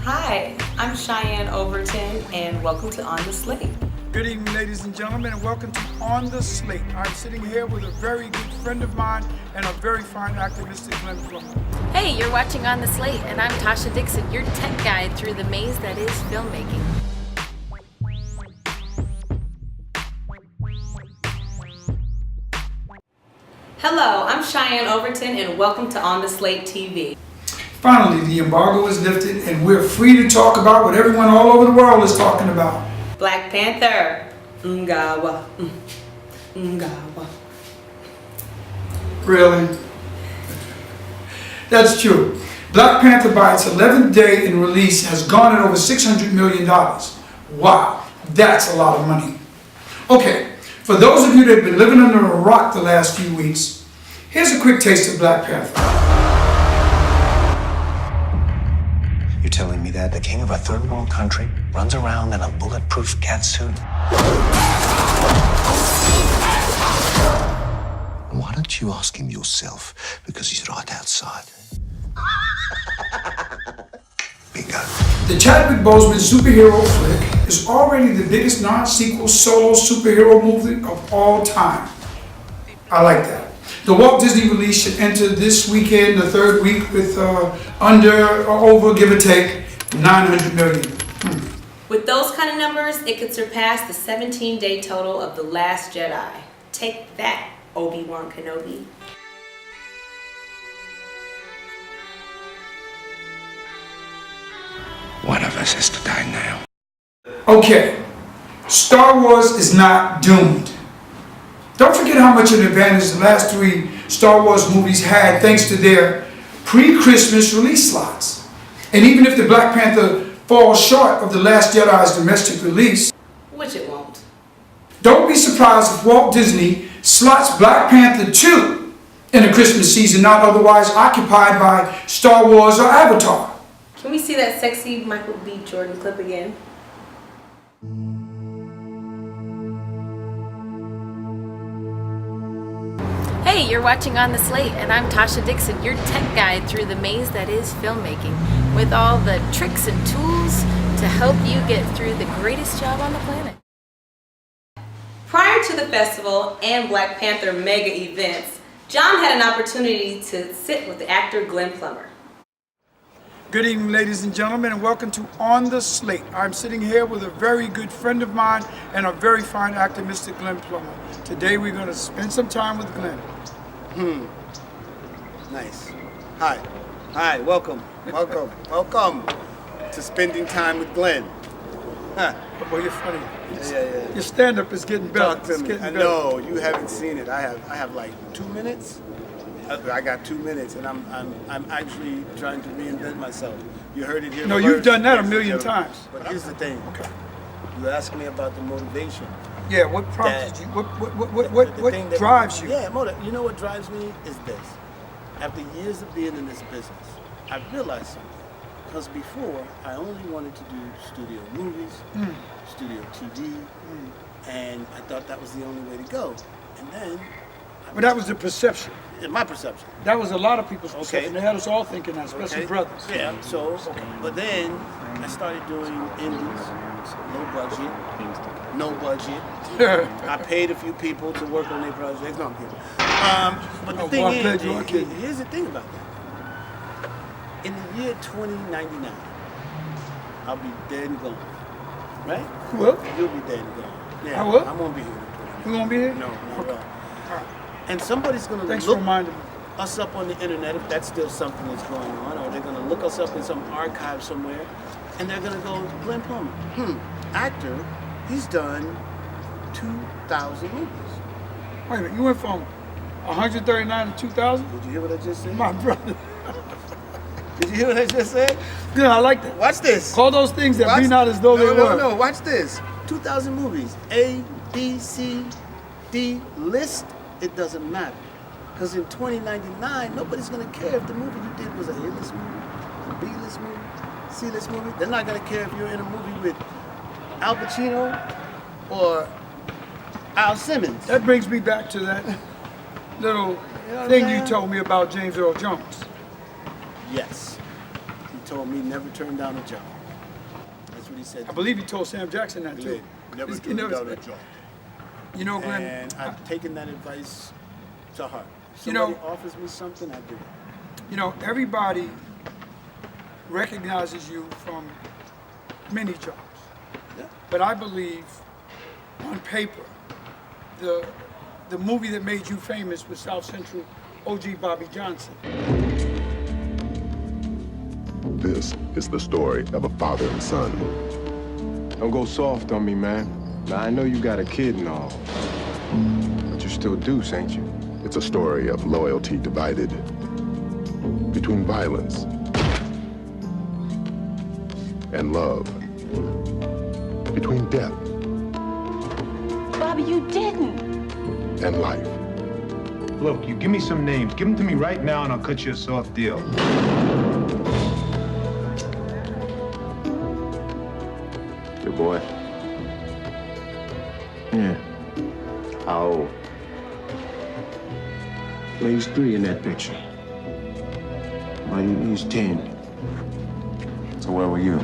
Hi, I'm Cheyenne Overton, and welcome to On the Slate. Good evening, ladies and gentlemen, and welcome to On the Slate. I'm sitting here with a very good friend of mine and a very fine actor, Mr. GlennPlummer. Hey, you're watching On the Slate, and I'm Tasha Dixon, your tech guide through the maze that is filmmaking. Hello, I'm Cheyenne Overton, and welcome to On the Slate TV. Finally, the embargo is lifted, and we're free to talk about what everyone all over the world is talking about. Black Panther. Ngawa. Ngawa. Really? That's true. Black Panther, by its 11th day in release, has garnered over $600 million. Wow, that's a lot of money. Okay, for those of you that have been living under a rock the last few weeks, here's a quick taste of Black Panther. You're telling me that the king of a third world country runs around in a bulletproof catsuit? Why don't you ask him yourself? Because he's right outside. Bingo. The Chadwick Boseman superhero flick is already the biggest non-sequel solo superhero movie of all time. I like that. The Walt Disney release should enter this weekend, the third week, with under or over, give or take, 900 million. With those kind of numbers, it could surpass the 17-day total of The Last Jedi. Take that, Obi-Wan Kenobi. One of us has to die now. Okay, Star Wars is not doomed. Don't forget how much of an advantage the last three Star Wars movies had thanks to their pre-Christmas release slots. And even if the Black Panther falls short of The Last Jedi's domestic release, Which it won't. don't be surprised if Walt Disney slots Black Panther 2 in a Christmas season not otherwise occupied by Star Wars or Avatar. Can we see that sexy Michael B. Jordan clip again? Hey, you're watching On the Slate, and I'm Tasha Dixon, your tech guide through the maze that is filmmaking, with all the tricks and tools to help you get through the greatest job on the planet. Prior to the festival and Black Panther mega events, John had an opportunity to sit with the actor GlennPlummer. Good evening, ladies and gentlemen, and welcome to On the Slate. I'm sitting here with a very good friend of mine and a very fine actor, Mr. GlennPlummer. Today we're going to spend some time with Glenn. Nice. Hi, welcome to spending time with Glenn. Huh. Well, you're funny. Yeah. Your stand-up is getting better. Talk to It's me. getting I better. know, you haven't seen it. I have like 2 minutes. I got 2 minutes, and I'm actually trying to reinvent myself. You heard it here. No, first, you've done that a ladies and million gentlemen. times. But here's the thing. Okay. You asked me about the motivation. Yeah, what prompts That- you? The What thing that- drives you? Yeah, you know what drives me is this. After years of being in this business, I realized something. Because before, I only wanted to do studio movies, studio TV, and I thought that was the only way to go. And then, But that was the perception. in my perception. That was a lot of people's Okay. perception. They had us all thinking that, especially brothers. Yeah, so, but then I started doing indies, low budget, no budget. I paid a few people to work on their projects. No, I'm kidding. But the Oh, thing well, I'm is, glad you are kidding. here's the thing about that. In the year 2099, I'll be dead and gone. Right? Well, You'll be dead and gone. Yeah, I will? I won't be here in you 2099. gonna be here? No, not Okay. at all. And somebody's going to Thanks for look reminding me. us up on the internet, if that's still something that's going on, or they're going to look us up in some archive somewhere, and they're going to go, GlennPlummer, actor, he's done 2,000 movies. Wait a minute, you went from 139 to 2,000? Did you hear what I just said? My brother. Did you hear what I just said? Yeah, I like that. Watch this. Call those things that Watch- be not as though they were. No, watch this. 2,000 movies. A, B, C, D, list, it doesn't matter. Because in 2099, nobody's going to care if the movie you did was a A-list movie, a B-list movie, C-list movie. They're not going to care if you're in a movie with Al Pacino or Al Simmons. That brings me back to that little know what thing I'm you saying? told me about James Earl Jones. Yes. He told me never turn down a job. what he said. I believe he told Sam Jackson that too. Never He do never without a said- job. You know, Glenn, And I've taken that advice to heart. If You know- somebody offers me something, I do it. you know, everybody recognizes you from many jobs. Yeah. But I believe, on paper, the movie that made you famous was South Central OG Bobby Johnson. This is the story of a father and son. Don't go soft on me, man. Now, I know you got a kid and all, but you're still Deuce, ain't you? It's a story of loyalty divided between violence and love, between death Bobby, you didn't. and life. Look, you give me some names. Give them to me right now and I'll cut you a soft deal. Your boy? Yeah. How old? Well, he's 3 in that picture. Well, he's 10. So where were you?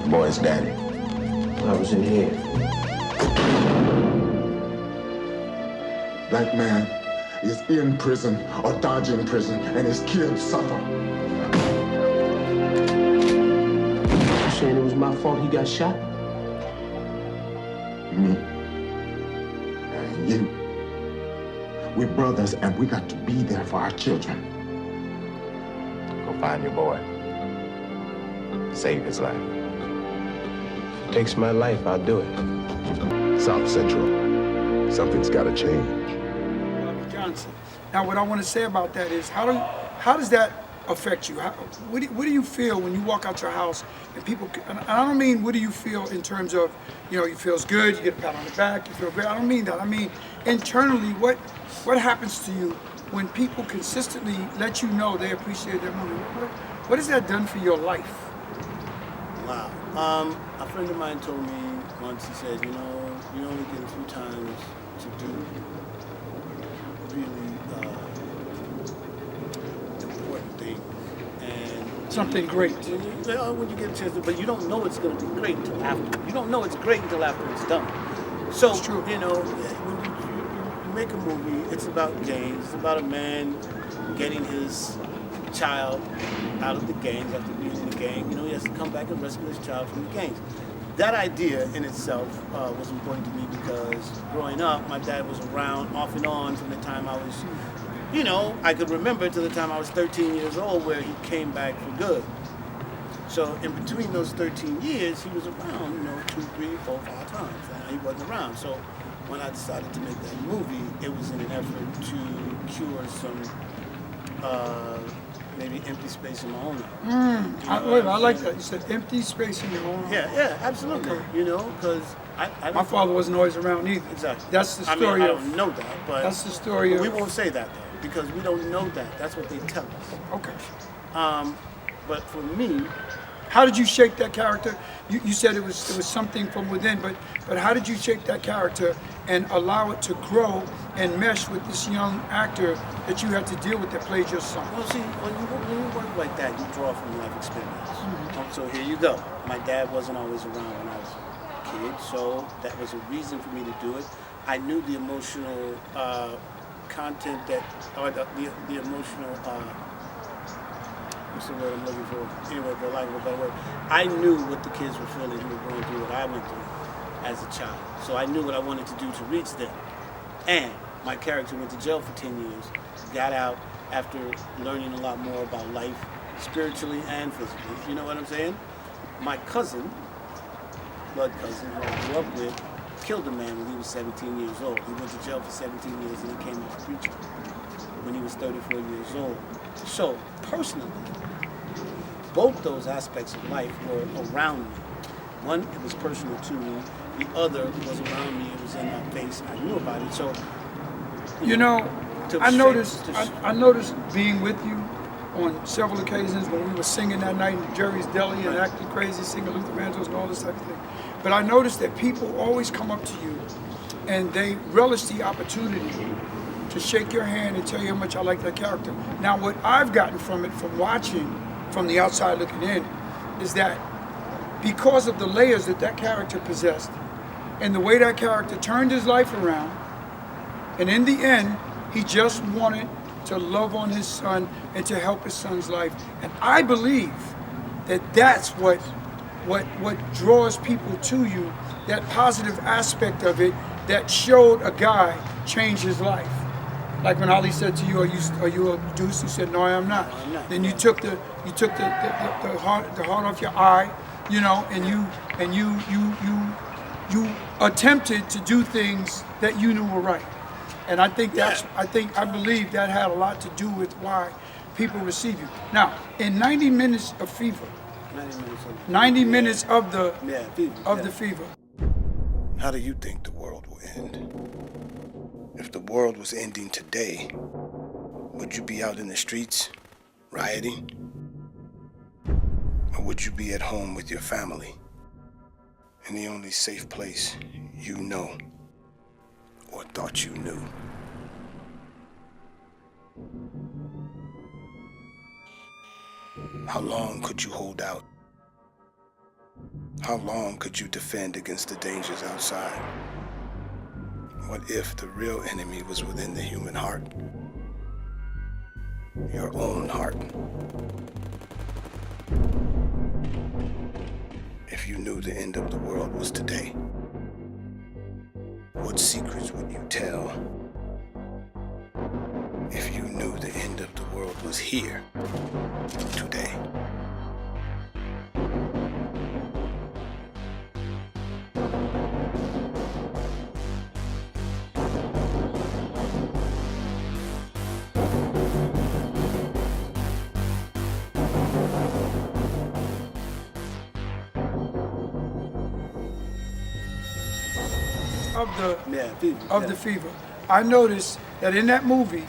Boy's daddy. I was in here. That man is in prison or dodging prison, and his kids suffer. You saying it was my fault he got shot? Me and you. We're brothers, and we got to be there for our children. Go find your boy. Save his life. Takes my life, I'll do it. South Central. Something's got to change. Bobby Johnson. Now, what I want to say about that is, how does that affect you? What do you feel when you walk out your house and people? And I don't mean what do you feel in terms of, you know, you feels good, you get a pat on the back, you feel great. I don't mean that. I mean internally, what happens to you when people consistently let you know they appreciate their movie? What has that done for your life? Wow. A friend of mine told me once, he said, you know, you only get a few times to do really important things. And Something great. when you get a chance to, but you don't know it's going to be great until after. You don't know it's great until after it's done. So, It's true. you know, when you make a movie, it's about gangs. It's about a man getting his child out of the gangs after being in the gang. You know, he has to come back and rescue his child from the gangs. That idea in itself was important to me because growing up, my dad was around off and on from the time I was, you know, I could remember to the time I was 13 years old where he came back for good. So in between those 13 years, he was around, you know, 2, 3, 4, 5 times. And he wasn't around. So when I decided to make that movie, it was in an effort to cure some maybe empty space in my own life. I like that. You said empty space in your own home. Yeah, absolutely. Okay. You know, because I My father wasn't always around either. Exactly. That's the I story mean, I of. don't know that, but That's the story we of. won't say that though, because we don't know that. That's what they tell us. Okay. But for me, How did you shape that character? You said it was something from within, but how did you shape that character and allow it to grow and mesh with this young actor that you had to deal with that played your son? well, see, when you work like that, you draw from life experience. So here you go. My dad wasn't always around when I was a kid, so that was a reason for me to do it. I knew the emotional content that, or the emotional. What's the word I'm looking for? Anyway, for lack of a better word, I knew what the kids were feeling who were going through what I went through as a child. So I knew what I wanted to do to reach them. And my character went to jail for 10 years, got out after learning a lot more about life, spiritually and physically. You know what I'm saying? My cousin, blood cousin, who I grew up with, killed a man when he was 17 years old. He went to jail for 17 years and he came out preaching when he was 34 years old. So, personally, both those aspects of life were around me. One, it was personal to me. The other was around me. It was in my face. I knew about it. So, You know, to I shape- noticed to I noticed being with you on several occasions when we were singing that night in Jerry's Deli and acting crazy, singing Luther Vandross and all this type of thing. But I noticed that people always come up to you and they relish the opportunity to shake your hand and tell you how much I like that character. Now, what I've gotten from it, from watching from the outside looking in, is that because of the layers that that character possessed and the way that character turned his life around. And in the end, he just wanted to love on his son and to help his son's life. And I believe that that's what draws people to you, that positive aspect of it that showed a guy change his life. Like when Ali said to you, "Are you a deuce?" You said, "No, I am not." No, I'm not. Then you took the heart off your eye, you know, and you attempted to do things that you knew were right. And I think I believe that had a lot to do with why people receive you. Now, in 90 minutes of fever, 90 minutes of the fever. How do you think the world will end? If the world was ending today, would you be out in the streets, rioting? Or would you be at home with your family, in the only safe place you know, or thought you knew? How long could you hold out? How long could you defend against the dangers outside? What if the real enemy was within the human heart? Your own heart. If you knew the end of the world was today, what secrets would you tell? If you knew the end of the world was here, today. Of the fever. I noticed that in that movie,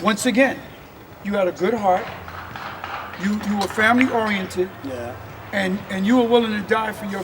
once again, you had a good heart, you were family oriented, Yeah. and you were willing to die for your